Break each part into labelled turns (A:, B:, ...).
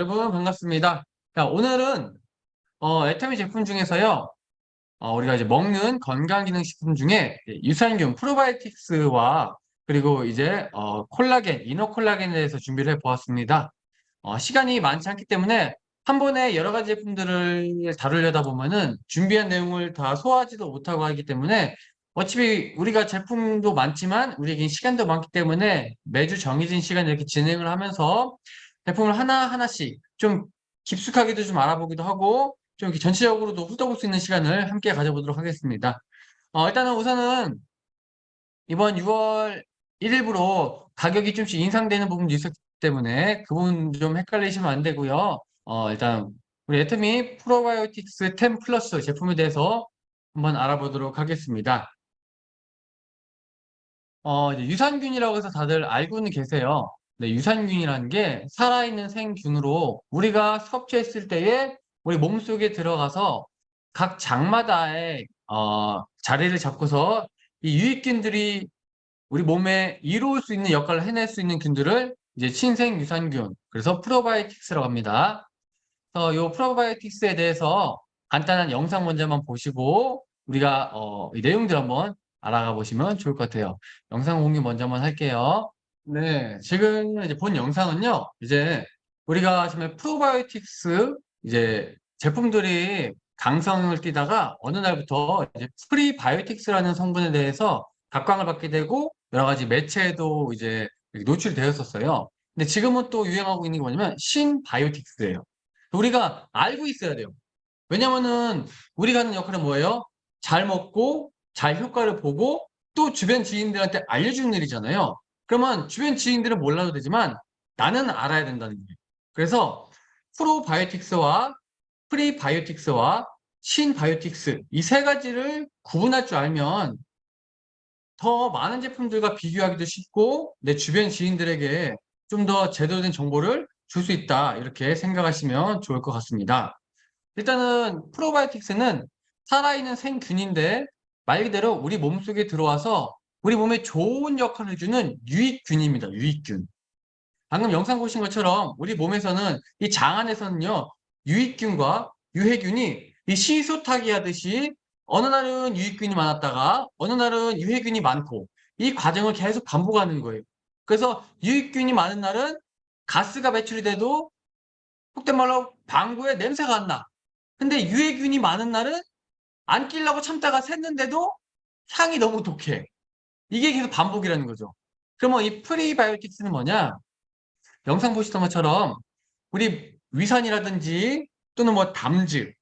A: 여러분 반갑습니다. 자, 오늘은 애터미 제품 중에서요. 우리가 이제 먹는 건강기능식품 중에 유산균 프로바이오틱스와 그리고 이제 콜라겐, 이너 콜라겐에 대해서 준비를 해보았습니다. 시간이 많지 않기 때문에 한 번에 여러 가지 제품들을 다루려다 보면은 준비한 내용을 다 소화하지도 못하고 하기 때문에 어차피 우리가 제품도 많지만 우리에겐 시간도 많기 때문에 매주 정해진 시간에 이렇게 진행을 하면서 제품을 하나하나씩 좀 깊숙하게도 좀 알아보기도 하고 좀 이렇게 전체적으로도 훑어볼 수 있는 시간을 함께 가져보도록 하겠습니다. 일단은 우선은 이번 6월 1일부로 가격이 좀씩 인상되는 부분도 있었기 때문에 그 부분 좀 헷갈리시면 안 되고요. 일단 우리 애터미 프로바이오틱스 10 플러스 제품에 대해서 한번 알아보도록 하겠습니다. 이제 유산균이라고 해서 다들 알고는 계세요. 네, 유산균이라는 게 살아있는 생균으로 우리가 섭취했을 때에 우리 몸속에 들어가서 각 장마다의 자리를 잡고서 이 유익균들이 우리 몸에 이로울 수 있는 역할을 해낼 수 있는 균들을 이제 신생 유산균, 그래서 프로바이오틱스라고 합니다. 그래서 이 프로바이오틱스에 대해서 간단한 영상 먼저 한번 보시고 우리가 이 내용들 한번 알아가 보시면 좋을 것 같아요. 영상 공유 먼저 한번 할게요. 네, 지금 이제 본 영상은요, 이제 우리가 지금 프로바이오틱스 이제 제품들이 강성을 띠다가 어느 날부터 이제 프리바이오틱스라는 성분에 대해서 각광을 받게 되고 여러 가지 매체에도 이제 노출되었었어요. 근데 지금은 또 유행하고 있는 게 뭐냐면 신바이오틱스예요. 우리가 알고 있어야 돼요. 왜냐면은 우리가 하는 역할은 뭐예요? 잘 먹고 잘 효과를 보고 또 주변 지인들한테 알려주는 일이잖아요. 그러면 주변 지인들은 몰라도 되지만 나는 알아야 된다는 거예요. 그래서 프로바이오틱스와 프리바이오틱스와 신바이오틱스 이 세 가지를 구분할 줄 알면 더 많은 제품들과 비교하기도 쉽고 내 주변 지인들에게 좀 더 제대로 된 정보를 줄 수 있다. 이렇게 생각하시면 좋을 것 같습니다. 일단은 프로바이오틱스는 살아있는 생균인데 말 그대로 우리 몸속에 들어와서 우리 몸에 좋은 역할을 해주는 유익균입니다. 유익균. 방금 영상 보신 것처럼 우리 몸에서는 이 장 안에서는요, 유익균과 유해균이 이 시소타기 하듯이 어느 날은 유익균이 많았다가 어느 날은 유해균이 많고 이 과정을 계속 반복하는 거예요. 그래서 유익균이 많은 날은 가스가 배출이 돼도 속된 말로 방구에 냄새가 안 나. 근데 유해균이 많은 날은 안 끼려고 참다가 샜는데도 향이 너무 독해. 이게 계속 반복이라는 거죠. 그러면 이 프리바이오틱스는 뭐냐? 영상 보시던 것처럼 우리 위산이라든지 또는 뭐 담즙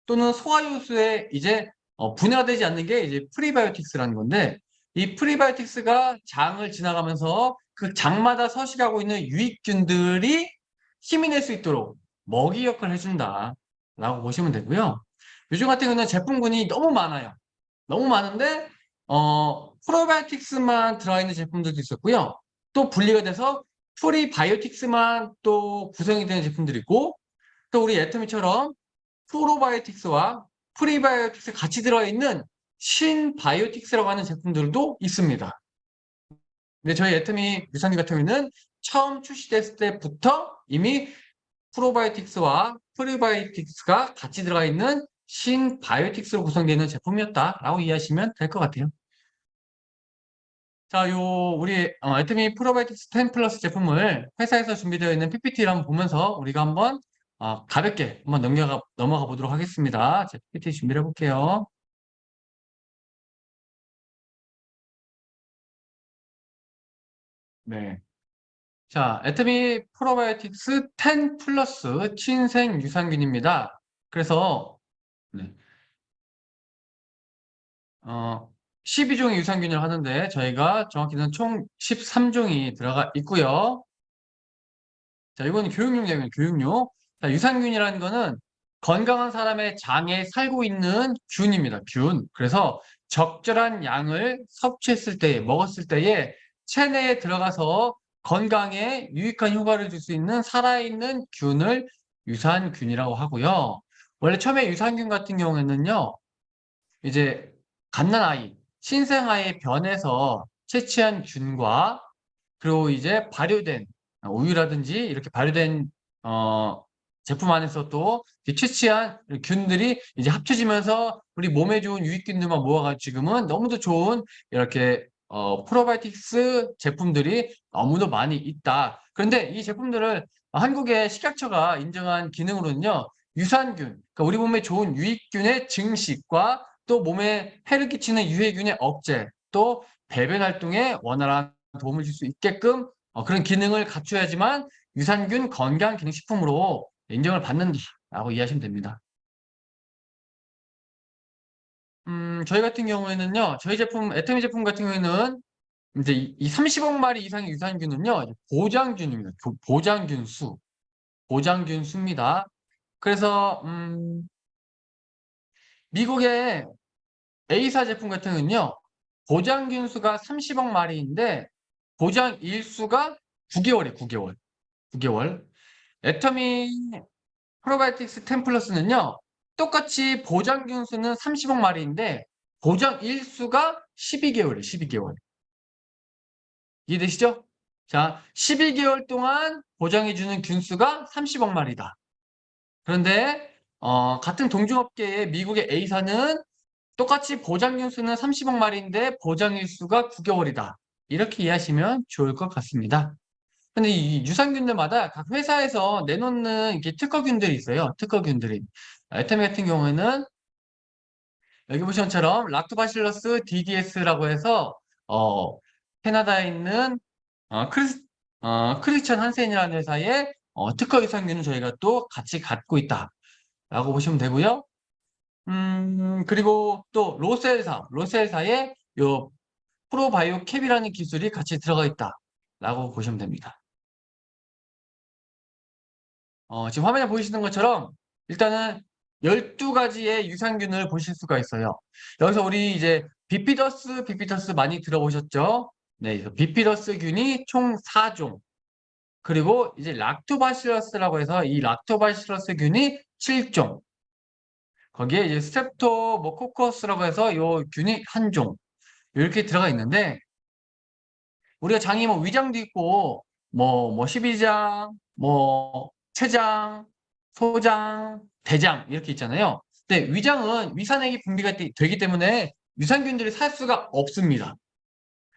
A: 또는 소화효소에 이제 분해가 되지 않는 게 이제 프리바이오틱스라는 건데 이 프리바이오틱스가 장을 지나가면서 그 장마다 서식하고 있는 유익균들이 힘이 낼 수 있도록 먹이 역할을 해준다라고 보시면 되고요. 요즘 같은 경우는 제품군이 너무 많아요. 너무 많은데 프로바이오틱스만 들어있는 제품들도 있었고요. 또 분리가 돼서 프리바이오틱스만 또 구성이 되는 제품들이 있고 또 우리 애터미처럼 프로바이오틱스와 프리바이오틱스 같이 들어있는 신바이오틱스라고 하는 제품들도 있습니다. 근데 저희 애터미 유산균 같은 경우는 처음 출시됐을 때부터 이미 프로바이오틱스와 프리바이오틱스가 같이 들어가 있는 신바이오틱스로 구성되는 제품이었다라고 이해하시면 될 것 같아요. 자, 우리 애터미 프로바이오틱스 10 플러스 제품을 회사에서 준비되어 있는 PPT를 한번 보면서 우리가 한번 가볍게 한번 넘어가 보도록 하겠습니다. 제 PPT 준비를 해볼게요. 네. 자, 애터미 프로바이오틱스 10 플러스 친생 유산균입니다. 그래서 네. 12종의 유산균을 하는데 저희가 정확히는 총 13종이 들어가 있고요. 자, 이건 교육용 내용이에요. 교육용. 자, 유산균이라는 거는 건강한 사람의 장에 살고 있는 균입니다. 균. 그래서 적절한 양을 섭취했을 때, 먹었을 때에 체내에 들어가서 건강에 유익한 효과를 줄 수 있는 살아있는 균을 유산균이라고 하고요. 원래 처음에 유산균 같은 경우에는요, 이제 갓난아이, 신생아의 변에서 채취한 균과 그리고 이제 발효된 우유라든지 이렇게 발효된 제품 안에서 또 채취한 균들이 이제 합쳐지면서 우리 몸에 좋은 유익균들만 모아가지고 지금은 너무도 좋은 이렇게 프로바이오틱스 제품들이 너무도 많이 있다. 그런데 이 제품들을 한국의 식약처가 인정한 기능으로는요, 유산균, 그러니까 우리 몸에 좋은 유익균의 증식과 또 몸에 해를 끼치는 유해균의 억제, 또 배변 활동에 원활한 도움을 줄 수 있게끔 그런 기능을 갖춰야지만 유산균 건강기능식품으로 인정을 받는다라고 이해하시면 됩니다. 저희 같은 경우에는요, 저희 제품, 애터미 제품 같은 경우에는 이제 이 30억 마리 이상의 유산균은요, 이제 보장균입니다. 보장균수. 보장균수입니다. 그래서, 미국의 A사 제품 같은 경우는요, 보장균수가 30억 마리인데, 보장 일수가 9개월이에요, 9개월. 9개월. 애터미 프로바이오틱스 10 플러스는요, 똑같이 보장 균수는 30억 마리인데, 보장 일수가 12개월이에요, 12개월. 이해되시죠? 자, 12개월 동안 보장해주는 균수가 30억 마리다. 그런데, 같은 동종업계의 미국의 A사는 똑같이 보장 균수는 30억 마리인데, 보장 일수가 9개월이다. 이렇게 이해하시면 좋을 것 같습니다. 근데 이 유산균들마다 각 회사에서 내놓는 이렇게 특허균들이 있어요. 특허균들이. 애터미 같은 경우에는 여기 보시는 것처럼 락토바실러스 DDS라고 해서 어, 캐나다에 있는 크리스천 한센이라는 회사의 특허 유산균을 저희가 또 같이 갖고 있다라고 보시면 되고요. 그리고 또 로셀사의 요 프로바이오 캡이라는 기술이 같이 들어가 있다라고 보시면 됩니다. 지금 화면에 보이시는 것처럼 일단은 12가지의 유산균을 보실 수가 있어요. 여기서 우리 이제 비피더스 많이 들어보셨죠? 네, 비피더스균이 총 4종. 그리고 이제 락토바실러스라고 해서 이 락토바실러스균이 7종. 거기에 이제 스트랩토모코커스라고 해서 요 균이 1종. 이렇게 들어가 있는데 우리가 장이 뭐 위장도 있고 뭐 12장, 뭐 췌장, 소장, 대장 이렇게 있잖아요. 근데 위장은 위산액이 분비가 되기 때문에 유산균들이 살 수가 없습니다.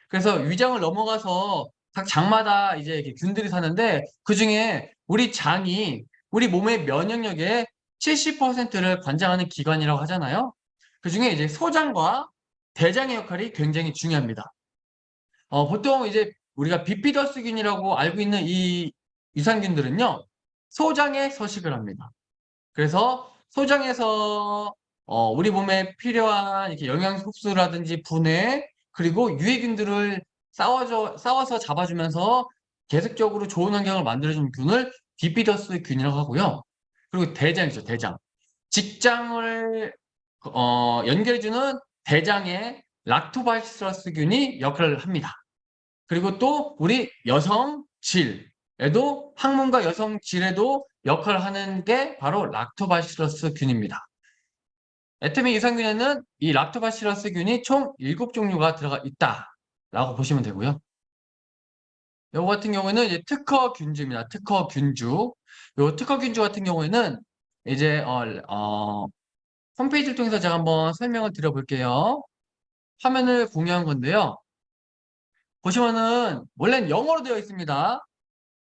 A: 그래서 위장을 넘어가서 각 장마다 이제 이렇게 균들이 사는데 그중에 우리 장이 우리 몸의 면역력의 70%를 관장하는 기관이라고 하잖아요. 그중에 이제 소장과 대장의 역할이 굉장히 중요합니다. 보통 이제 우리가 비피더스균이라고 알고 있는 이 유산균들은요, 소장에 서식을 합니다. 그래서 소장에서 우리 몸에 필요한 이렇게 영양 흡수라든지 분해 그리고 유해균들을 싸워서 잡아주면서 계속적으로 좋은 환경을 만들어주는 균을 비피더스균이라고 하고요. 그리고 대장이죠, 대장. 직장을 연결해주는 대장의 락토바시러스균이 역할을 합니다. 그리고 또 우리 여성질에도 항문과 여성질에도 역할을 하는 게 바로 락토바시러스균입니다. 애터미 유산균에는 이 락토바시러스균이 총 7종류가 들어가 있다라고 보시면 되고요. 요거 같은 경우에는 이제 특허균주입니다. 특허균주. 요 특허균주 같은 경우에는 이제 홈페이지를 통해서 제가 한번 설명을 드려볼게요. 화면을 공유한 건데요. 보시면은 원래는 영어로 되어 있습니다.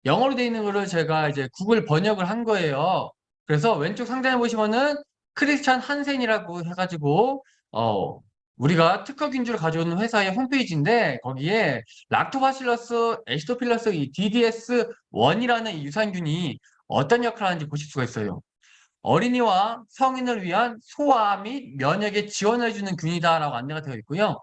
A: 영어로 되어 있는 거를 제가 이제 구글 번역을 한 거예요. 그래서 왼쪽 상단에 보시면은 크리스찬 한센이라고 해가지고 우리가 특허균주를 가져오는 회사의 홈페이지인데 거기에 락토바실러스 애시도필러스 이 DDS1이라는 이 유산균이 어떤 역할을 하는지 보실 수가 있어요. 어린이와 성인을 위한 소화 및 면역에 지원해주는 균이다라고 안내가 되어 있고요.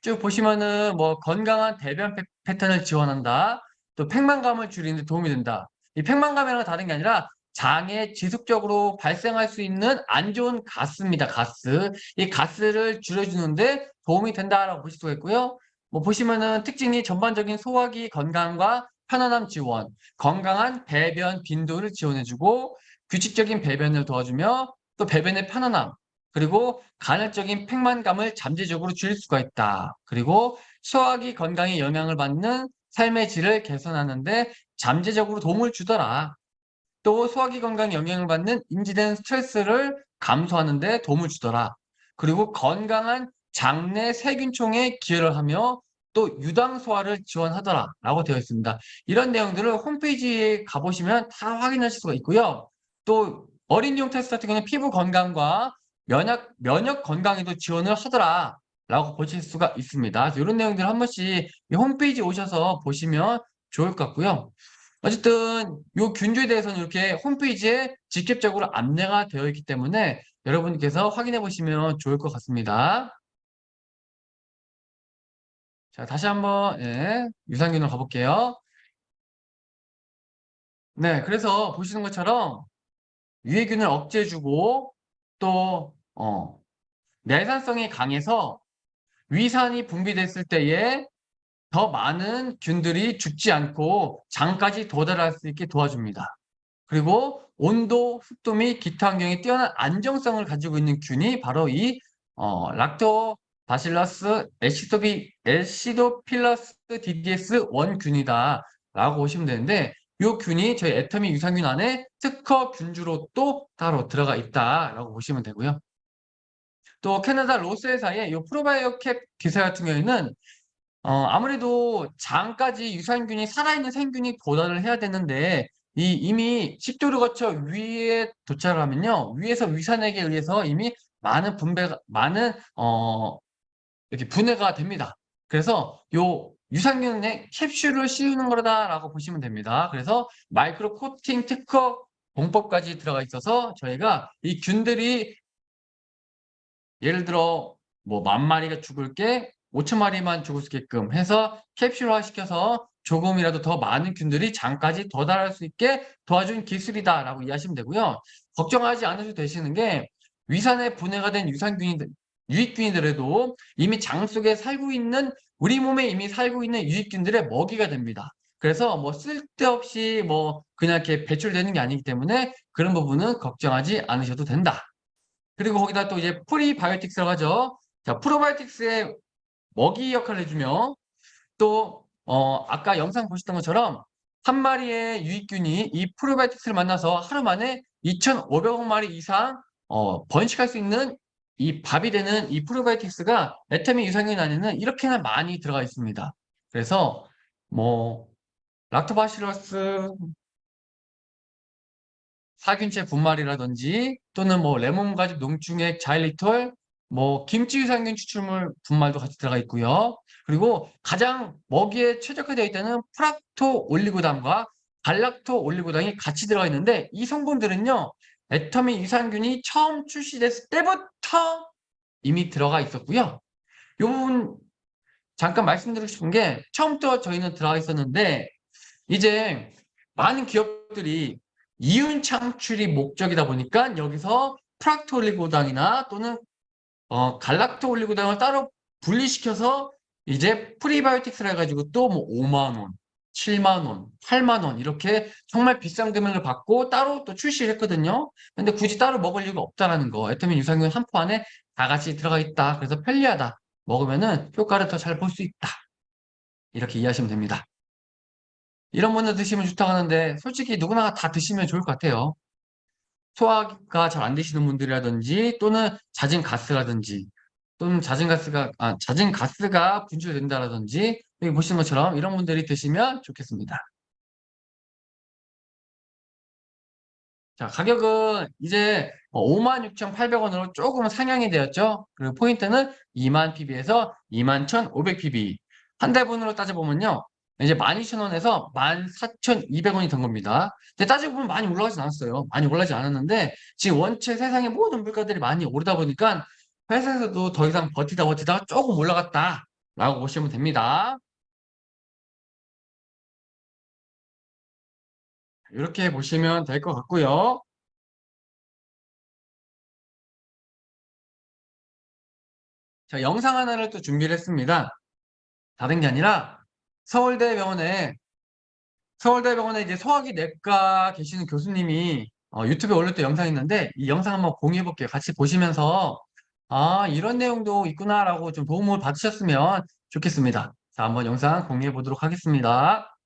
A: 쭉 보시면은 뭐 건강한 대변 패턴을 지원한다. 또 팽만감을 줄이는 데 도움이 된다. 이 팽만감이랑 다른 게 아니라 장에 지속적으로 발생할 수 있는 안 좋은 가스입니다. 가스. 이 가스를 줄여주는데 도움이 된다라고 보실 수가 있고요. 뭐 보시면은 특징이 전반적인 소화기 건강과 편안함 지원, 건강한 배변 빈도를 지원해주고 규칙적인 배변을 도와주며 또 배변의 편안함, 그리고 간헐적인 팽만감을 잠재적으로 줄일 수가 있다. 그리고 소화기 건강에 영향을 받는 삶의 질을 개선하는데 잠재적으로 도움을 주더라. 또 소화기 건강에 영향을 받는 인지된 스트레스를 감소하는 데 도움을 주더라. 그리고 건강한 장내 세균총에 기여를 하며 또 유당 소화를 지원하더라 라고 되어 있습니다. 이런 내용들을 홈페이지에 가보시면 다 확인하실 수가 있고요. 또 어린이용 테스트 같은 경우는 피부 건강과 면역 건강에도 지원을 하더라 라고 보실 수가 있습니다. 그래서 이런 내용들 한 번씩 이 홈페이지 오셔서 보시면 좋을 것 같고요. 어쨌든 요 균주에 대해서는 이렇게 홈페이지에 직접적으로 안내가 되어 있기 때문에 여러분께서 확인해 보시면 좋을 것 같습니다. 자, 다시 한번 예, 유산균으로 가볼게요. 네, 그래서 보시는 것처럼 유해균을 억제해주고 또 내산성이 강해서 위산이 분비됐을 때에 더 많은 균들이 죽지 않고 장까지 도달할 수 있게 도와줍니다. 그리고 온도, 습도 및 기타 환경에 뛰어난 안정성을 가지고 있는 균이 바로 이 락토바실러스 에시도필러스 DDS 원균이다라고 보시면 되는데 이 균이 저희 애터미 유산균 안에 특허 균주로 또 따로 들어가 있다라고 보시면 되고요. 또 캐나다 로스회사의 이 프로바이오 캡 기사 같은 경우에는 아무래도 장까지 유산균이 살아있는 생균이 도달을 해야 되는데 이미 식도를 거쳐 위에 도착을 하면요. 위에서 위산에게 의해서 이미 많은 이렇게 분해가 됩니다. 그래서 요 유산균에 캡슐을 씌우는 거다라고 보시면 됩니다. 그래서 마이크로 코팅 특허 공법까지 들어가 있어서 저희가 이 균들이 예를 들어 뭐 10,000마리가 죽을 게 5,000마리만 죽을 수 있게끔 해서 캡슐화 시켜서 조금이라도 더 많은 균들이 장까지 도달할 수 있게 도와준 기술이다라고 이해하시면 되고요. 걱정하지 않으셔도 되시는 게 위산에 분해가 된 유익균이더라도 이미 장 속에 살고 있는 우리 몸에 이미 살고 있는 유익균들의 먹이가 됩니다. 그래서 뭐 쓸데없이 뭐 그냥 이렇게 배출되는 게 아니기 때문에 그런 부분은 걱정하지 않으셔도 된다. 그리고 거기다 또 이제 프리바이오틱스라고 하죠. 자, 프로바이오틱스의 먹이 역할을 해주며 또 아까 영상 보셨던 것처럼 한 마리의 유익균이 이 프로바이오틱스를 만나서 하루 만에 2,500억 마리 이상 번식할 수 있는 이 밥이 되는 이 프로바이오틱스가 애터미 유산균 안에는 이렇게나 많이 들어가 있습니다. 그래서 뭐 락토바시러스 사균체 분말이라든지 또는 뭐 레몬가죽 농축액 자일리톨, 뭐 김치 유산균 추출물 분말도 같이 들어가 있고요. 그리고 가장 먹이에 최적화되어 있다는 프락토 올리고당과 갈락토 올리고당이 같이 들어가 있는데 이 성분들은요. 애터미 유산균이 처음 출시됐을 때부터 이미 들어가 있었고요. 이 부분 잠깐 말씀드리고 싶은 게 처음부터 저희는 들어가 있었는데 이제 많은 기업들이 이윤 창출이 목적이다 보니까 여기서 프락토올리고당이나 또는 갈락토올리고당을 따로 분리시켜서 이제 프리바이오틱스를 해가지고 또 뭐 5만 원, 7만 원, 8만 원 이렇게 정말 비싼 금액을 받고 따로 또 출시를 했거든요. 근데 굳이 따로 먹을 이유가 없다라는 거. 애터민 유산균 한 포 안에 다 같이 들어가 있다. 그래서 편리하다. 먹으면은 효과를 더 잘 볼 수 있다. 이렇게 이해하시면 됩니다. 이런 분들 드시면 좋다고 하는데 솔직히 누구나 다 드시면 좋을 것 같아요. 소화가 잘 안 되시는 분들이라든지 또는 잦은 가스라든지 또는 잦은 가스가 분출된다라든지 여기 보시는 것처럼 이런 분들이 드시면 좋겠습니다. 자, 가격은 이제 56,800원으로 조금 상향이 되었죠. 그리고 포인트는 2만 PB에서 21,500PB. 한 달분으로 따져보면요. 이제 12,000원에서 14,200원이 된 겁니다. 근데 따져보면 많이 올라가진 않았어요. 많이 올라가지 않았는데 지금 원체 세상의 모든 물가들이 많이 오르다 보니까 회사에서도 더 이상 버티다가 조금 올라갔다라고 보시면 됩니다. 이렇게 보시면 될 것 같고요. 자, 영상 하나를 또 준비를 했습니다. 다른 게 아니라 서울대병원에 서울대병원에 이제 소화기 내과 계시는 교수님이 유튜브에 올릴 때 영상이 있는데 이 영상 한번 공유해 볼게요. 같이 보시면서 아 이런 내용도 있구나라고 좀 도움을 받으셨으면 좋겠습니다. 자 한번 영상 공유해 보도록 하겠습니다.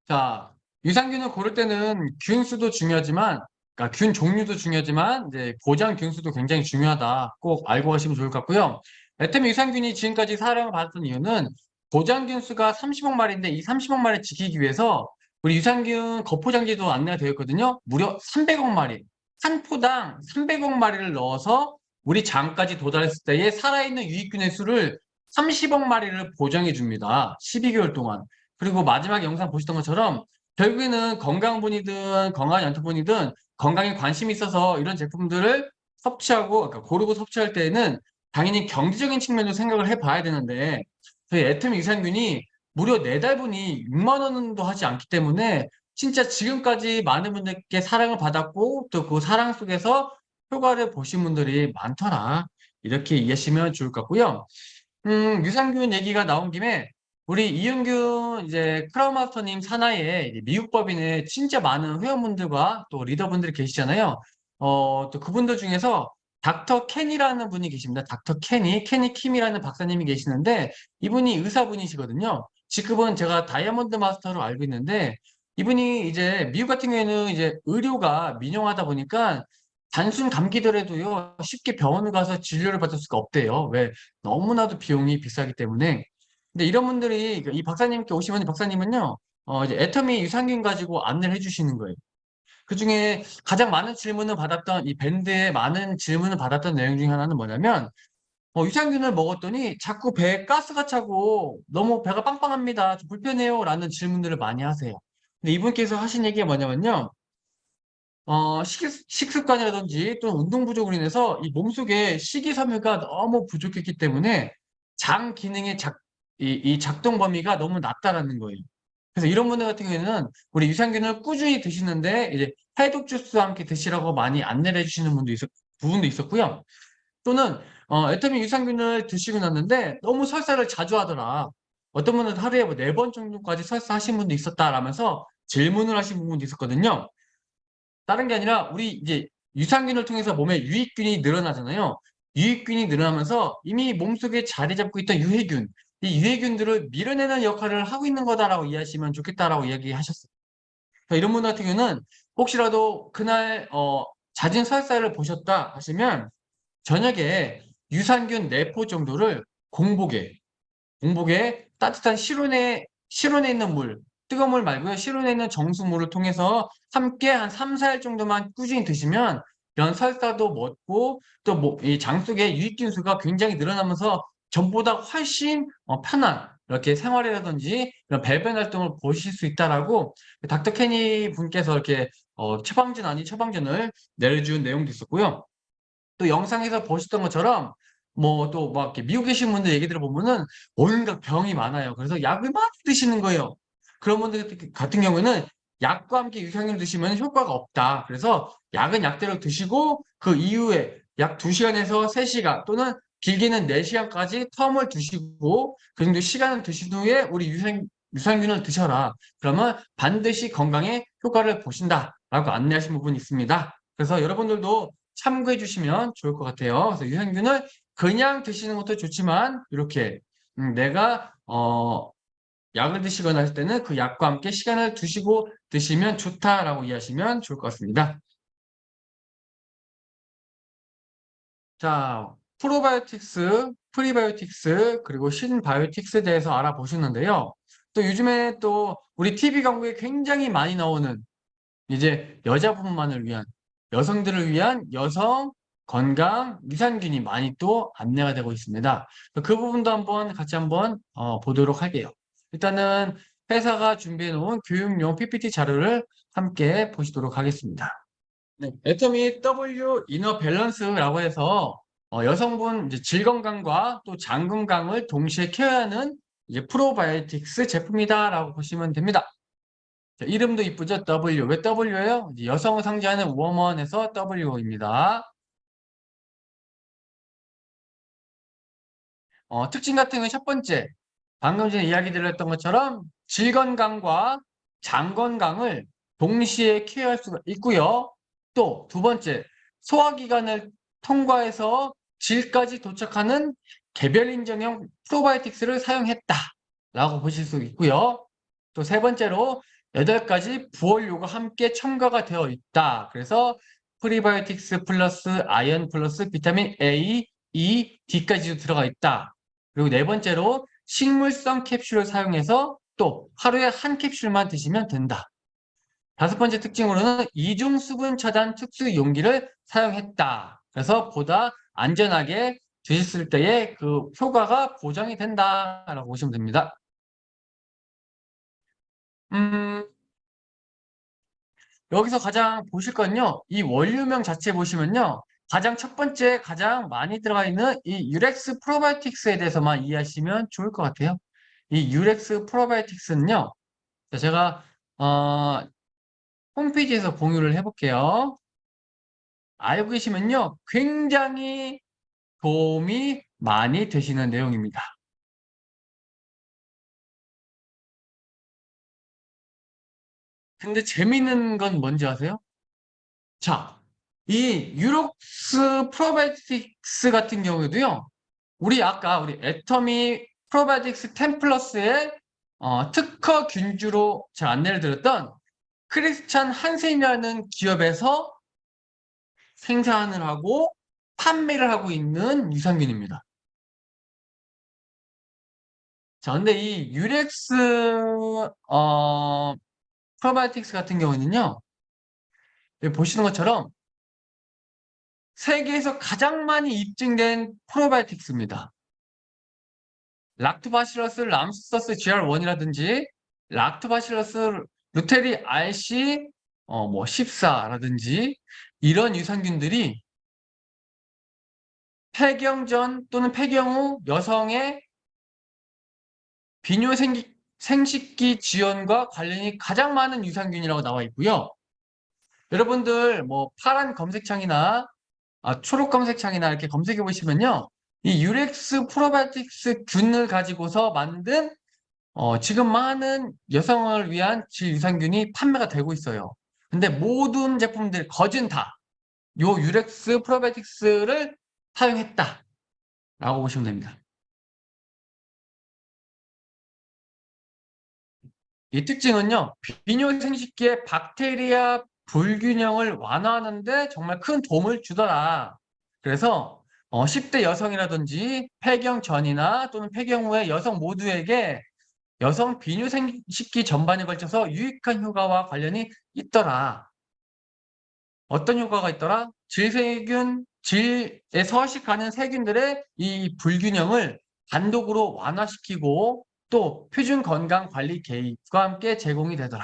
A: 자 유산균을 고를 때는 균 수도 중요하지만, 그러니까 균 종류도 중요하지만, 이제 고장 균 수도 굉장히 중요하다. 꼭 알고 가시면 좋을 것 같고요. 애터미 유산균이 지금까지 사랑을 받았던 이유는 고장 균 수가 30억 마리인데 이 30억 마리를 지키기 위해서 우리 유산균 거포장지도 안내가 되어 있거든요. 무려 300억 마리. 한 포당 300억 마리를 넣어서 우리 장까지 도달했을 때에 살아있는 유익균의 수를 30억 마리를 보장해 줍니다. 12개월 동안. 그리고 마지막 영상 보셨던 것처럼 결국에는 건강분이든 건강양토분이든 건강에 관심이 있어서 이런 제품들을 섭취하고, 그러니까 고르고 섭취할 때에는 당연히 경제적인 측면도 생각을 해봐야 되는데, 저희 애터미 유산균이 무려 4달분이 6만 원도 하지 않기 때문에 진짜 지금까지 많은 분들께 사랑을 받았고 또 그 사랑 속에서 효과를 보신 분들이 많더라. 이렇게 이해하시면 좋을 것 같고요. 유산균 얘기가 나온 김에 우리 이윤균 이제 크라운마스터님 산하에 이제 미국 법인에 진짜 많은 회원분들과 또 리더분들이 계시잖아요. 또 그분들 중에서 닥터 켄이라는 분이 계십니다. 닥터 케니 킴이라는 박사님이 계시는데 이분이 의사분이시거든요. 직급은 제가 다이아몬드 마스터로 알고 있는데 이분이 이제 미국 같은 경우에는 이제 의료가 민영하다 보니까 단순 감기더라도요 쉽게 병원을 가서 진료를 받을 수가 없대요. 왜? 너무나도 비용이 비싸기 때문에. 근데 이런 분들이 이 박사님께 오시면 이 박사님은요, 이제 애터미 유산균 가지고 안내를 해주시는 거예요. 그 중에 가장 많은 질문을 받았던 이 밴드에 많은 질문을 받았던 내용 중에 하나는 뭐냐면, 유산균을 먹었더니 자꾸 배에 가스가 차고 너무 배가 빵빵합니다. 좀 불편해요. 라는 질문들을 많이 하세요. 근데 이분께서 하신 얘기가 뭐냐면요. 식습관이라든지 또는 운동 부족으로 인해서 이 몸속에 식이섬유가 너무 부족했기 때문에 장 기능의 이 작동 범위가 너무 낮다라는 거예요. 그래서 이런 분들 같은 경우에는 우리 유산균을 꾸준히 드시는데 이제 해독 주스와 함께 드시라고 많이 안내를 해주시는 부분도 있었고요. 또는 애터미 유산균을 드시고 났는데 너무 설사를 자주 하더라. 어떤 분은 하루에 뭐 4번 정도까지 설사하신 분도 있었다라면서 질문을 하신 부분도 있었거든요. 다른 게 아니라 우리 이제 유산균을 통해서 몸에 유익균이 늘어나잖아요. 유익균이 늘어나면서 이미 몸속에 자리 잡고 있던 유해균, 이 유해균들을 밀어내는 역할을 하고 있는 거다라고 이해하시면 좋겠다라고 이야기하셨어요. 그래서 이런 분 같은 경우는 혹시라도 그날 잦은 설사를 보셨다 하시면 저녁에 유산균 4포 정도를 공복에 따뜻한 실온에 있는 물, 뜨거운 물 말고요. 실온에 있는 정수물을 통해서 함께 한 3, 4일 정도만 꾸준히 드시면 이런 설사도 멎고 또 이 장 속에 유익균 수가 굉장히 늘어나면서 전보다 훨씬 편한 이렇게 생활이라든지 이런 배변 활동을 보실 수 있다라고 닥터 케니 분께서 이렇게 처방전 아닌 처방전을 내려준 내용도 있었고요. 또 영상에서 보셨던 것처럼 뭐 또 막 이렇게 미국에 계신 분들 얘기 들어보면은 온갖 병이 많아요. 그래서 약을 많이 드시는 거예요. 그런 분들 같은 경우에는 약과 함께 유산균 드시면 효과가 없다. 그래서 약은 약대로 드시고 그 이후에 약 2시간에서 3시간 또는 길게는 4시간까지 텀을 두시고 그 정도 시간을 두신 후에 우리 유산균을 드셔라. 그러면 반드시 건강에 효과를 보신다라고 안내하신 부분이 있습니다. 그래서 여러분들도 참고해 주시면 좋을 것 같아요. 그래서 유산균을 그냥 드시는 것도 좋지만 이렇게 내가 약을 드시거나 할 때는 그 약과 함께 시간을 두시고 드시면 좋다라고 이해하시면 좋을 것 같습니다. 자, 프리바이오틱스, 그리고 신바이오틱스에 대해서 알아보셨는데요. 또 요즘에 또 우리 TV 광고에 굉장히 많이 나오는 이제 여자분만을 위한 여성들을 위한 여성 건강 유산균이 많이 또 안내가 되고 있습니다. 그 부분도 같이 한번 보도록 할게요. 일단은 회사가 준비해 놓은 교육용 PPT 자료를 함께 보시도록 하겠습니다. 네, 애터미 W 이너 밸런스라고 해서 여성분 이제 질 건강과 또 장 건강을 동시에 케어하는 이제 프로바이오틱스 제품이다라고 보시면 됩니다. 자, 이름도 이쁘죠? W. 왜 W예요? 여성을 상징하는 woman에서 W입니다. 특징 같은 경우는 첫 번째, 방금 전에 이야기 드렸던 것처럼 질 건강과 장 건강을 동시에 케어할 수가 있고요. 또 두 번째, 소화기관을 통과해서 질까지 도착하는 개별 인정형 프로바이오틱스를 사용했다라고 보실 수 있고요. 또 세 번째로 8가지 부원료가 함께 첨가가 되어 있다. 그래서 프리바이오틱스 플러스 아연 플러스 비타민 A, E, D까지도 들어가 있다. 그리고 네 번째로 식물성 캡슐을 사용해서 또 하루에 한 캡슐만 드시면 된다. 다섯 번째 특징으로는 이중 수분 차단 특수 용기를 사용했다. 그래서 보다 안전하게 드셨을 때의 그 효과가 보장이 된다라고 보시면 됩니다. 음, 여기서 가장 보실 건요. 이 원료명 자체 보시면요. 가장 첫 번째 가장 많이 들어가 있는 이 유렉스 프로바이오틱스에 대해서만 이해하시면 좋을 것 같아요. 이 유렉스 프로바이오틱스는요. 자, 제가 홈페이지에서 공유를 해볼게요. 알고 계시면요. 굉장히 도움이 많이 되시는 내용입니다. 근데 재미있는 건 뭔지 아세요? 자, 이 유록스 프로바이오틱스 같은 경우에도요. 우리 애터미 프로바이오틱스 10 플러스의 특허 균주로 제가 안내를 드렸던 크리스찬 한센이라는 기업에서 생산을 하고 판매를 하고 있는 유산균입니다. 자, 근데 이 유렉스 프로바이오틱스 같은 경우는요. 여기 보시는 것처럼 세계에서 가장 많이 입증된 프로바이오틱스입니다. 락토바실러스 람스터스 GR1이라든지 락토바실러스 루테리 RC 뭐 14라든지 이런 유산균들이 폐경 전 또는 폐경 후 여성의 비뇨 생식기 지연과 관련이 가장 많은 유산균이라고 나와 있고요. 여러분들 뭐 파란 검색창이나 초록 검색창이나 이렇게 검색해 보시면요. 이 유렉스 프로바이오틱스 균을 가지고서 만든 지금 많은 여성을 위한 질유산균이 판매가 되고 있어요. 근데 모든 제품들 거진 다 요 유렉스 프로바이오틱스를 사용했다라고 보시면 됩니다. 이 특징은요, 비뇨 생식기의 박테리아 불균형을 완화하는데 정말 큰 도움을 주더라. 그래서 10대 여성이라든지 폐경 전이나 또는 폐경 후에 여성 모두에게 여성 비뇨 생식기 전반에 걸쳐서 유익한 효과와 관련이 있더라. 어떤 효과가 있더라? 질에 서식하는 세균들의 이 불균형을 단독으로 완화시키고 또 표준 건강 관리 계획과 함께 제공이 되더라.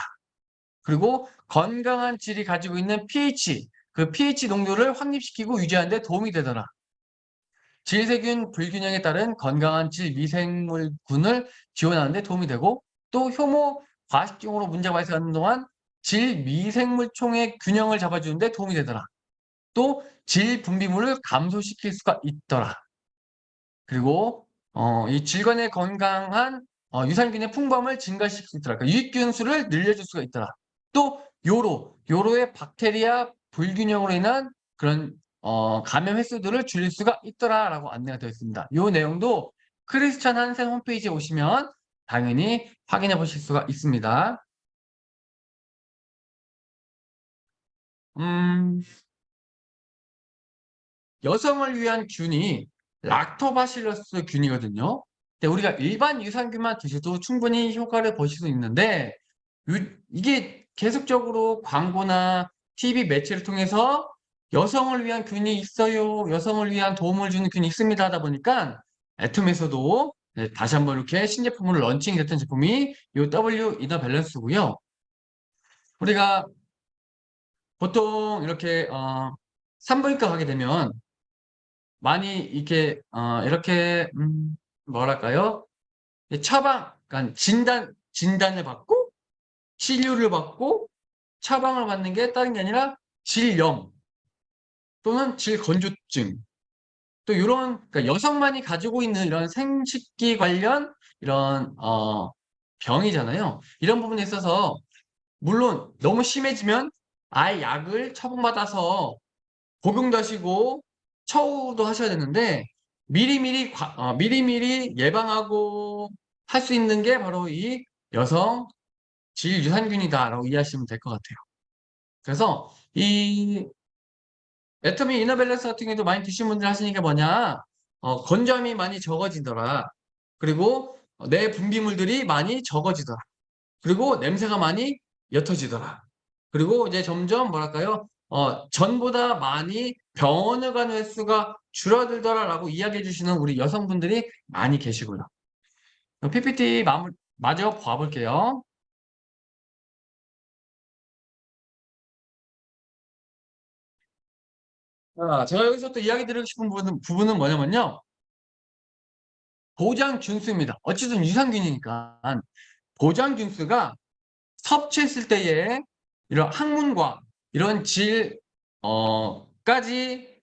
A: 그리고 건강한 질이 가지고 있는 pH, 그 pH 농도를 확립시키고 유지하는 데 도움이 되더라. 질세균 불균형에 따른 건강한 질 미생물군을 지원하는 데 도움이 되고 또 효모 과식증으로 문제가 발생하는 동안 질 미생물총의 균형을 잡아주는 데 도움이 되더라. 또 질 분비물을 감소시킬 수가 있더라. 그리고 이 질관의 건강한 유산균의 풍부함을 증가시킬 수 있더라. 그러니까 유익균 수를 늘려줄 수가 있더라. 또 요로의 박테리아 불균형으로 인한 그런 감염 횟수들을 줄일 수가 있더라라고 안내가 되어 있습니다. 요 내용도 크리스찬 한센 홈페이지에 오시면 당연히 확인해 보실 수가 있습니다. 음, 여성을 위한 균이 락토바실러스 균이거든요. 근데 우리가 일반 유산균만 드셔도 충분히 효과를 보실 수 있는데 이게 계속적으로 광고나 TV 매체를 통해서 여성을 위한 균이 있어요. 여성을 위한 도움을 주는 균이 있습니다. 하다 보니까 애톰에서도 네, 다시 한번 이렇게 신제품으로 런칭이 됐던 제품이 이 W 이너 밸런스고요. 우리가 보통 이렇게 산부인과 가게 되면 많이 이렇게 뭐랄까요? 그러니까 진단을 받고 치료를 받고 처방을 받는 게 다른 게 아니라 질염 또는 질건조증 또 이런 그러니까 여성만이 가지고 있는 이런 생식기 관련 이런 병이잖아요. 이런 부분에 있어서 물론 너무 심해지면 아예 약을 처방받아서 복용도 하시고 처우도 하셔야 되는데 미리미리 예방하고 할 수 있는 게 바로 이 여성 질 유산균이다라고 이해하시면 될 것 같아요. 그래서 이 애터미 이너밸런스 같은 경우도 많이 드신 분들 하시는 게 뭐냐? 건조함이 많이 적어지더라. 그리고 내 분비물들이 많이 적어지더라. 그리고 냄새가 많이 옅어지더라. 그리고 이제 점점 뭐랄까요? 전보다 많이 병원을 가는 횟수가 줄어들더라라고 이야기해 주시는 우리 여성분들이 많이 계시고요. PPT 마저 봐볼게요. 자, 제가 여기서 또 이야기 드리고 싶은 부분은 뭐냐면요. 보장균수입니다. 어쨌든 유산균이니까 보장균수가 섭취했을 때에 이런 항문과 이런 까지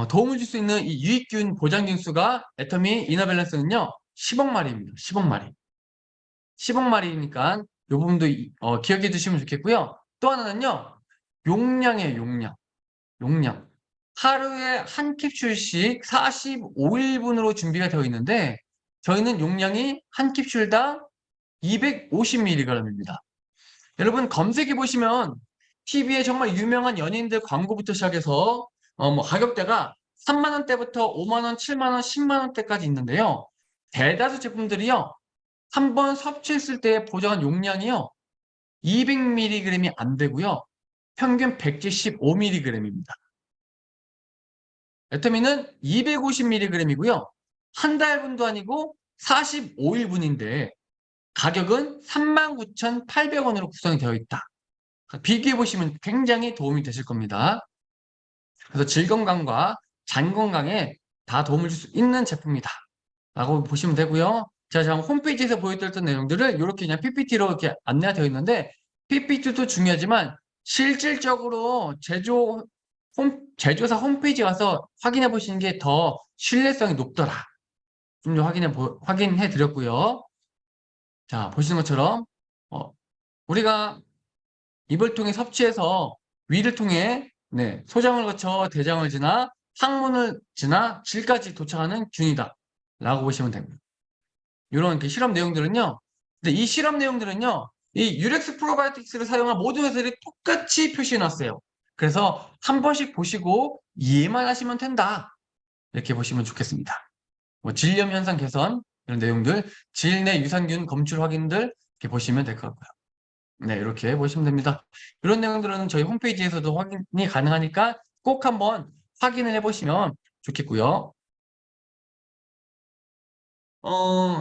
A: 도움을 줄 수 있는 이 유익균 보장균수가 애터미 이너밸런스는요 10억 마리입니다. 10억 마리. 10억 마리니까 이 부분도 기억해 두시면 좋겠고요. 또 하나는요 용량이에요. 용량. 하루에 한 캡슐씩 45일분으로 준비가 되어 있는데 저희는 용량이 한 캡슐당 250mg입니다. 여러분 검색해 보시면 TV에 정말 유명한 연예인들 광고부터 시작해서 뭐 가격대가 3만 원대부터 5만 원, 7만 원, 10만 원대까지 있는데요. 대다수 제품들이요. 한 번 섭취했을 때 보장한 용량이요. 200mg이 안 되고요. 평균 175mg입니다. 애터미는 250mg이고요. 한 달분도 아니고 45일분인데 가격은 39,800원으로 구성이 되어 있다. 비교해 보시면 굉장히 도움이 되실 겁니다. 그래서 질 건강과 장 건강에 다 도움을 줄 수 있는 제품이다. 라고 보시면 되고요. 제가 홈페이지에서 보여드렸던 내용들을 이렇게 그냥 PPT로 이렇게 안내가 되어 있는데 PPT도 중요하지만 실질적으로 제조사 홈페이지 가서 확인해 보시는 게 더 신뢰성이 높더라. 좀 확인해 드렸고요. 자, 보시는 것처럼 우리가 입을 통해 섭취해서 위를 통해 소장을 거쳐 대장을 지나 항문을 지나 질까지 도착하는 균이다. 라고 보시면 됩니다. 이런 실험 내용들은요. 근데 이 실험 내용들은요. 이 유렉스 프로바이오틱스를 사용한 모든 회사들이 똑같이 표시해 놨어요. 그래서 한 번씩 보시고 이해만 하시면 된다. 이렇게 보시면 좋겠습니다. 뭐 질염 현상 개선 이런 내용들, 질 내 유산균 검출 확인들 이렇게 보시면 될 것 같고요. 네, 이렇게 보시면 됩니다. 이런 내용들은 저희 홈페이지에서도 확인이 가능하니까 꼭 한번 확인을 해보시면 좋겠고요.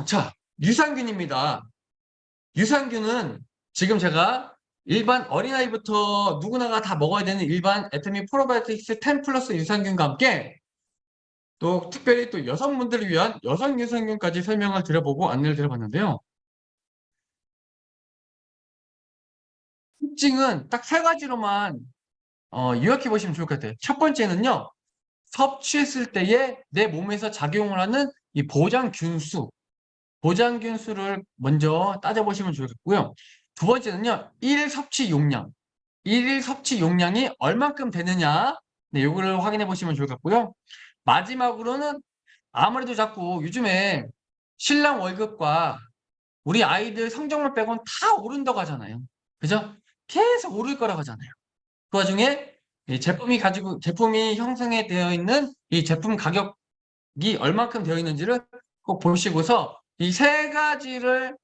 A: 자, 유산균입니다. 유산균은 지금 제가 일반 어린아이부터 누구나가 다 먹어야 되는 일반 애터미 프로바이오틱스 10 플러스 유산균과 함께 또 특별히 또 여성분들을 위한 여성 유산균까지 설명을 드려보고 안내를 드려봤는데요. 특징은 딱 세 가지로만 요약해 보시면 좋을 것 같아요. 첫 번째는요. 섭취했을 때에 내 몸에서 작용을 하는 이 보장균수를 먼저 따져보시면 좋겠고요. 두 번째는요. 일일 섭취 용량. 일일 섭취 용량이 얼만큼 되느냐. 네, 요거를 확인해 보시면 좋을 것 같고요. 마지막으로는 아무래도 자꾸 요즘에 신랑 월급과 우리 아이들 성적만 빼고는 다 오른다고 하잖아요. 그죠? 계속 오를 거라고 하잖아요. 그 와중에 이 제품이 형성이 되어 있는 이 제품 가격이 얼만큼 되어 있는지를 꼭 보시고서 이 세 가지를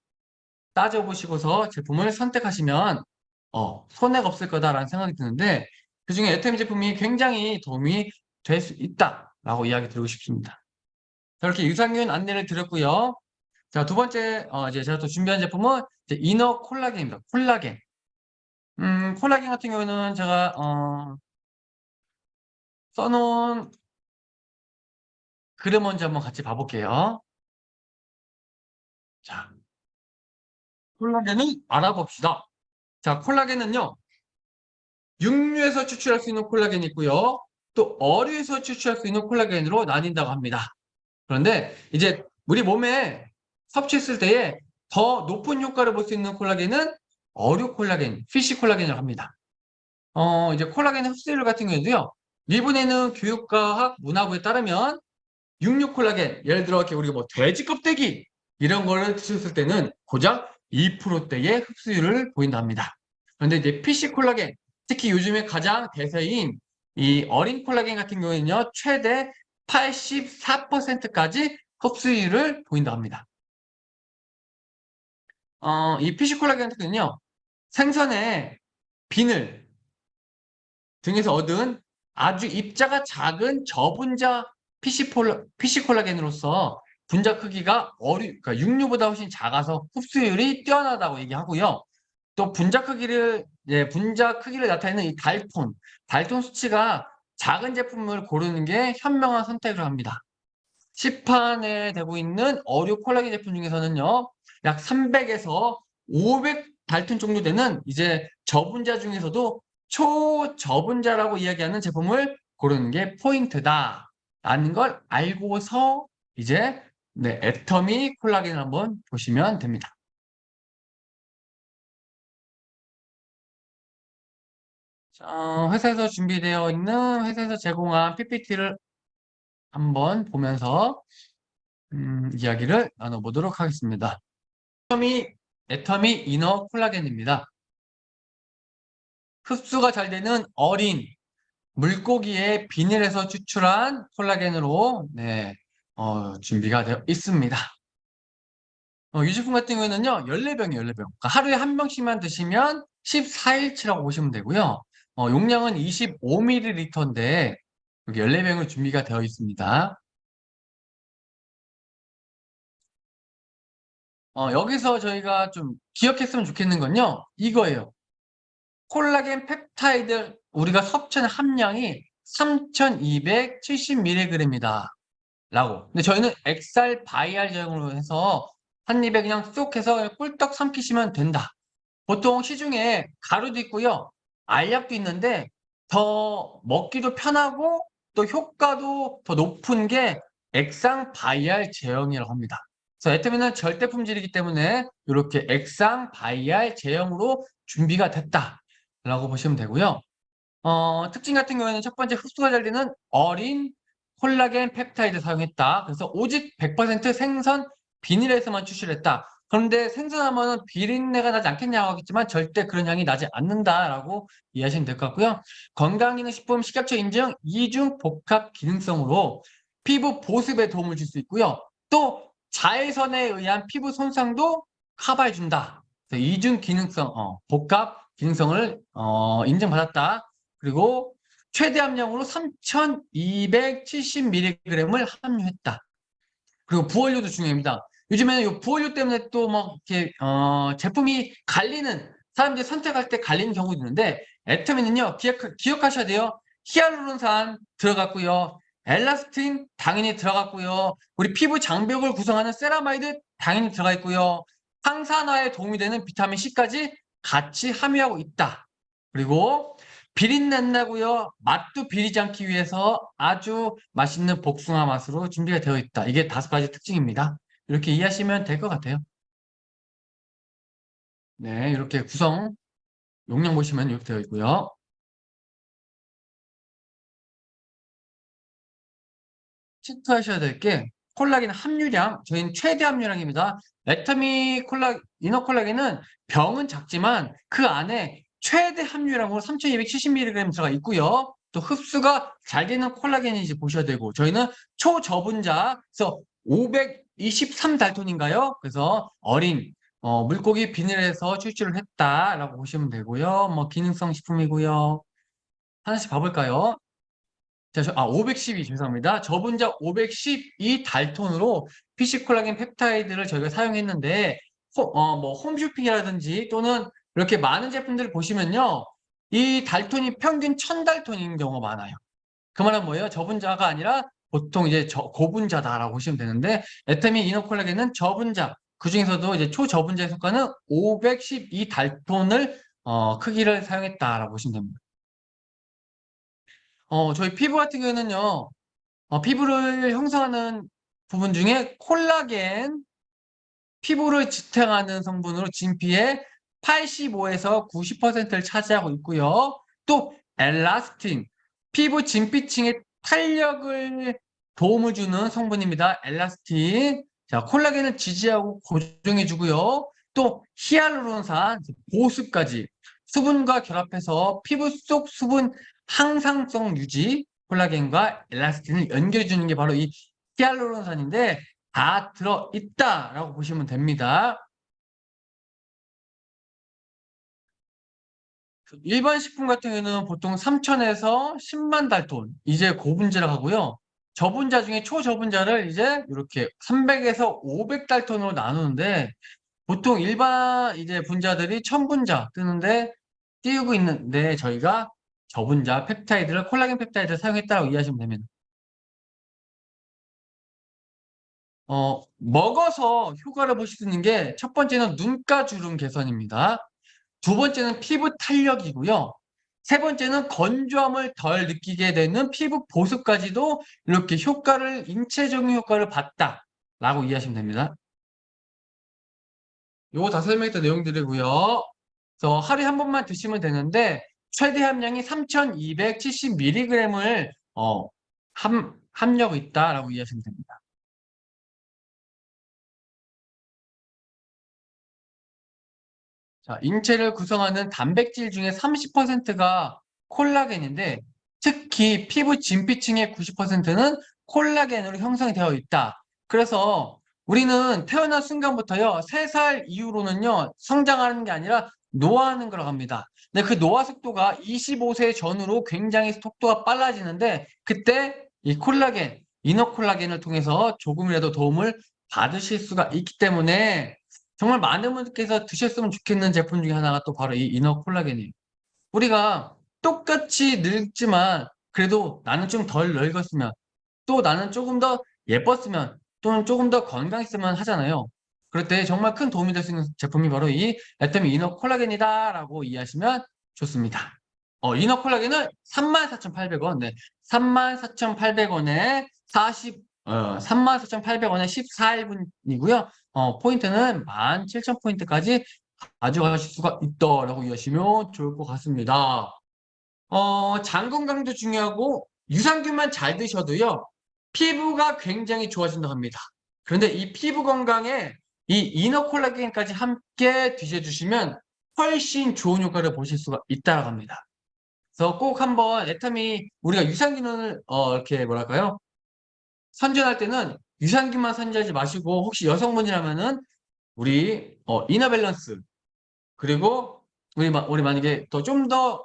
A: 따져보시고서 제품을 선택하시면 손해가 없을 거다라는 생각이 드는데 그중에 애터미 제품이 굉장히 도움이 될 수 있다라고 이야기 드리고 싶습니다. 자, 이렇게 유산균 안내를 드렸고요. 자, 두 번째 이제 제가 또 준비한 제품은 이제 이너 콜라겐입니다. 콜라겐. 콜라겐 같은 경우는 제가 써놓은 글을 먼저 한번 같이 봐볼게요. 자, 콜라겐을 알아봅시다. 자, 콜라겐은요, 육류에서 추출할 수 있는 콜라겐이 있고요. 또 어류에서 추출할 수 있는 콜라겐으로 나뉜다고 합니다. 그런데 이제 우리 몸에 섭취했을 때에 더 높은 효과를 볼 수 있는 콜라겐은 어류 콜라겐, 피쉬 콜라겐이라고 합니다. 이제 콜라겐 흡수율 같은 경우도요. 일본에는 교육과학 문화부에 따르면 육류 콜라겐, 예를 들어 이렇게 우리가 뭐 돼지 껍데기 이런 거를 드셨을 때는 고작 2%대의 흡수율을 보인답니다. 그런데 이제 PC 콜라겐, 특히 요즘에 가장 대세인 이 어린 콜라겐 같은 경우에는요, 최대 84%까지 흡수율을 보인다 합니다. 이 PC 콜라겐 같은 경우는요, 생선의 비늘 등에서 얻은 아주 입자가 작은 저분자 PC 콜라겐으로서 분자 크기가 그러니까 육류보다 훨씬 작아서 흡수율이 뛰어나다고 얘기하고요. 또 분자 크기를 나타내는 이 달톤 수치가 작은 제품을 고르는 게 현명한 선택을 합니다. 시판에 되고 있는 어류 콜라겐 제품 중에서는요, 약 300에서 500 달톤 정도 되는 이제 저분자 중에서도 초저분자라고 이야기하는 제품을 고르는 게 포인트다. 라는 걸 알고서 이제 네, 애터미 콜라겐을 한번 보시면 됩니다. 자, 회사에서 준비되어 있는 회사에서 제공한 PPT를 한번 보면서 이야기를 나눠보도록 하겠습니다. 애터미 이너 콜라겐입니다. 흡수가 잘 되는 어린 물고기의 비늘에서 추출한 콜라겐으로 네, 준비가 되어 있습니다. 유제품 같은 경우에는요, 14병이에요, 14병. 그러니까 하루에 한 병씩만 드시면 14일치라고 보시면 되고요. 용량은 25ml인데, 여기 14병을 준비가 되어 있습니다. 여기서 저희가 좀 기억했으면 좋겠는 건요, 이거예요. 콜라겐 펩타이드, 우리가 섭취하는 함량이 3270mg이다. 라고. 근데 저희는 엑살 바이알 제형으로 해서 한 입에 그냥 쏙 해서 그냥 꿀떡 삼키시면 된다. 보통 시중에 가루도 있고요. 알약도 있는데 더 먹기도 편하고 또 효과도 더 높은 게 액상 바이알 제형이라고 합니다. 그래서 애터미는 절대 품질이기 때문에 이렇게 액상 바이알 제형으로 준비가 됐다라고 보시면 되고요. 특징 같은 경우에는 첫 번째 흡수가 잘 되는 어린 콜라겐 펩타이드 사용했다. 그래서 오직 100% 생선 비닐에서만 추출했다. 그런데 생선하면은 비린내가 나지 않겠냐고 하겠지만 절대 그런 향이 나지 않는다라고 이해하시면 될 것 같고요. 건강기능식품 식약처 인증 이중 복합 기능성으로 피부 보습에 도움을 줄 수 있고요. 또 자외선에 의한 피부 손상도 커버해준다. 이중 기능성, 복합 기능성을 인정받았다. 그리고 최대 함량으로 3270mg을 함유했다. 그리고 부원료도 중요합니다. 요즘에는 이 부원료 때문에 또 막 이렇게 제품이 갈리는 사람들이 선택할 때 갈리는 경우도 있는데 애터미는요 기억하셔야 돼요. 히알루론산 들어갔고요. 엘라스틴 당연히 들어갔고요. 우리 피부 장벽을 구성하는 세라마이드 당연히 들어가 있고요. 항산화에 도움이 되는 비타민 C까지 같이 함유하고 있다. 그리고 비린내 안 나고요. 맛도 비리지 않기 위해서 아주 맛있는 복숭아 맛으로 준비가 되어 있다. 이게 5가지 특징입니다. 이렇게 이해하시면 될 것 같아요. 네, 이렇게 구성 용량 보시면 이렇게 되어 있고요. 체크하셔야 될 게 콜라겐 함유량, 저희는 최대 함유량입니다. 이너 콜라겐은 병은 작지만 그 안에 최대 함유량으로 3270mg 들어가 있고요. 또 흡수가 잘 되는 콜라겐인지 보셔야 되고 저희는 초저분자, 그래서 523달톤인가요? 그래서 어린 물고기 비닐에서 추출을 했다라고 보시면 되고요. 뭐 기능성 식품이고요. 하나씩 봐볼까요? 자, 512, 죄송합니다. 저분자 512 달톤으로 PC 콜라겐 펩타이드를 저희가 사용했는데, 뭐, 홈쇼핑이라든지 또는 이렇게 많은 제품들을 보시면요. 이 달톤이 평균 1000달톤인 경우가 많아요. 그 말은 뭐예요? 저분자가 아니라 보통 이제 고분자다라고 보시면 되는데, 애터미 이너 콜라겐은 저분자, 그 중에서도 이제 초저분자에 속하는 512 달톤을, 크기를 사용했다라고 보시면 됩니다. 저희 피부 같은 경우에는요, 피부를 형성하는 부분 중에 콜라겐, 피부를 지탱하는 성분으로 진피의 85에서 90%를 차지하고 있고요. 또 엘라스틴, 피부 진피층의 탄력을 도움을 주는 성분입니다. 엘라스틴. 자, 콜라겐을 지지하고 고정해 주고요. 또 히알루론산, 보습까지 수분과 결합해서 피부 속 수분 항상성 유지, 콜라겐과 엘라스틴을 연결해주는 게 바로 이 히알루론산인데 다 들어있다라고 보시면 됩니다. 일반 식품 같은 경우는 보통 3천에서 10만 달톤, 이제 고분자라고 하고요. 저분자 중에 초저분자를 이제 이렇게 300에서 500달톤으로 나누는데 보통 일반 이제 분자들이 1000분자 뜨는데 띄우고 있는데 저희가 저분자 펩타이드를 콜라겐 펩타이드를 사용했다고 이해하시면 됩니다. 먹어서 효과를 보실 수 있는 게 첫 번째는 눈가 주름 개선입니다. 두 번째는 피부 탄력이고요. 세 번째는 건조함을 덜 느끼게 되는 피부 보습까지도 이렇게 인체적인 효과를 봤다라고 이해하시면 됩니다. 요거 다 설명했던 내용들이고요. 그래서 하루에 한 번만 드시면 되는데 최대 함량이 3270mg을 함량 있다라고 이해하시면 됩니다. 자, 인체를 구성하는 단백질 중에 30%가 콜라겐인데 특히 피부 진피층의 90%는 콜라겐으로 형성이 되어 있다. 그래서 우리는 태어난 순간부터요, 3살 이후로는요, 성장하는 게 아니라 노화하는 거라고 합니다. 근데 그 노화 속도가 25세 전후로 굉장히 속도가 빨라지는데 그때 이 콜라겐, 이너 콜라겐을 통해서 조금이라도 도움을 받으실 수가 있기 때문에 정말 많은 분들께서 드셨으면 좋겠는 제품 중에 하나가 또 바로 이 이너 콜라겐이에요. 우리가 똑같이 늙지만 그래도 나는 좀 덜 늙었으면 또 나는 조금 더 예뻤으면 또는 조금 더 건강했으면 하잖아요. 그럴 때 정말 큰 도움이 될 수 있는 제품이 바로 이 애터미 이너 콜라겐이다라고 이해하시면 좋습니다. 이너 콜라겐은 34,800원, 네. 34,800원에 34,800원에 14일분이고요. 포인트는 17,000포인트까지 가져가실 수가 있다라고 이해하시면 좋을 것 같습니다. 장 건강도 중요하고 유산균만 잘 드셔도요. 피부가 굉장히 좋아진다고 합니다. 그런데 이 피부 건강에 이 이너 콜라겐까지 함께 드셔주시면 훨씬 좋은 효과를 보실 수가 있다고 합니다. 그래서 꼭 한번 애터미 우리가 유산균을 이렇게 뭐랄까요? 선전할 때는 유산균만 선전하지 마시고 혹시 여성분이라면은 우리 이너 밸런스 그리고 우리 만약에 더 좀 더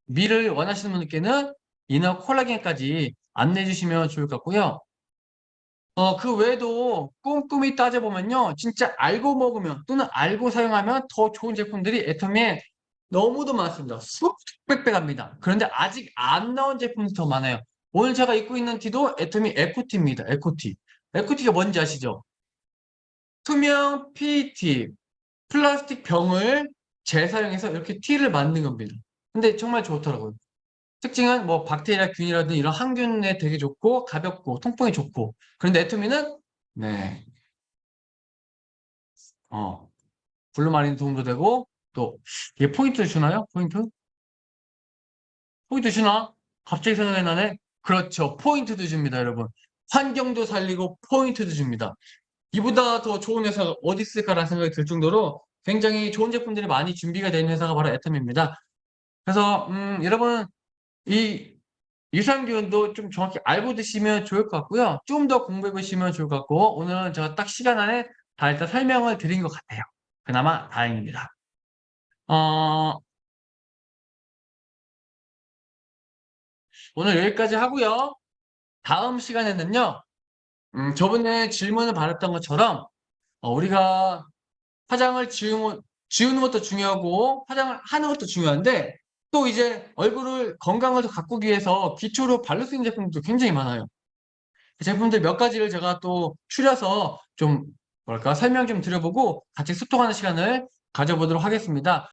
A: 미를 원하시는 분들께는 이너 콜라겐까지 안내해 주시면 좋을 것 같고요. 그 외에도 꼼꼼히 따져보면요. 진짜 알고 먹으면 또는 알고 사용하면 더 좋은 제품들이 애터미에 너무도 많습니다. 수백 배 갑니다. 그런데 아직 안 나온 제품이 더 많아요. 오늘 제가 입고 있는 티도 애터미 에코티입니다. 에코티. 에코티가 뭔지 아시죠? 투명 PET, 플라스틱 병을 재사용해서 이렇게 티를 만든 겁니다. 근데 정말 좋더라고요. 특징은 뭐 박테리아 균이라든 이런 항균에 되게 좋고 가볍고 통풍에 좋고 그런데 애토미는 네, 어, 블루마린 도움도 되고 또 이게 포인트 주나요? 포인트? 포인트 주나? 갑자기 생각이 나네. 그렇죠. 포인트도 줍니다, 여러분. 환경도 살리고 포인트도 줍니다. 이보다 더 좋은 회사가 어디 있을까라는 생각이 들 정도로 굉장히 좋은 제품들이 많이 준비가 된 회사가 바로 애텀입니다. 그래서 여러분 이 유산균도 좀 정확히 알고 드시면 좋을 것 같고요. 좀 더 공부해 보시면 좋을 것 같고 오늘은 제가 딱 시간 안에 다 일단 설명을 드린 것 같아요. 그나마 다행입니다. 어, 오늘 여기까지 하고요. 다음 시간에는요. 저번에 질문을 받았던 것처럼 우리가 지우는 것도 중요하고 화장을 하는 것도 중요한데 또 이제 얼굴을 건강을 더 가꾸기 위해서 기초로 바를 수 있는 제품도 굉장히 많아요. 그 제품들 몇 가지를 제가 또 추려서 좀 뭐랄까 설명 좀 드려보고 같이 소통하는 시간을 가져보도록 하겠습니다.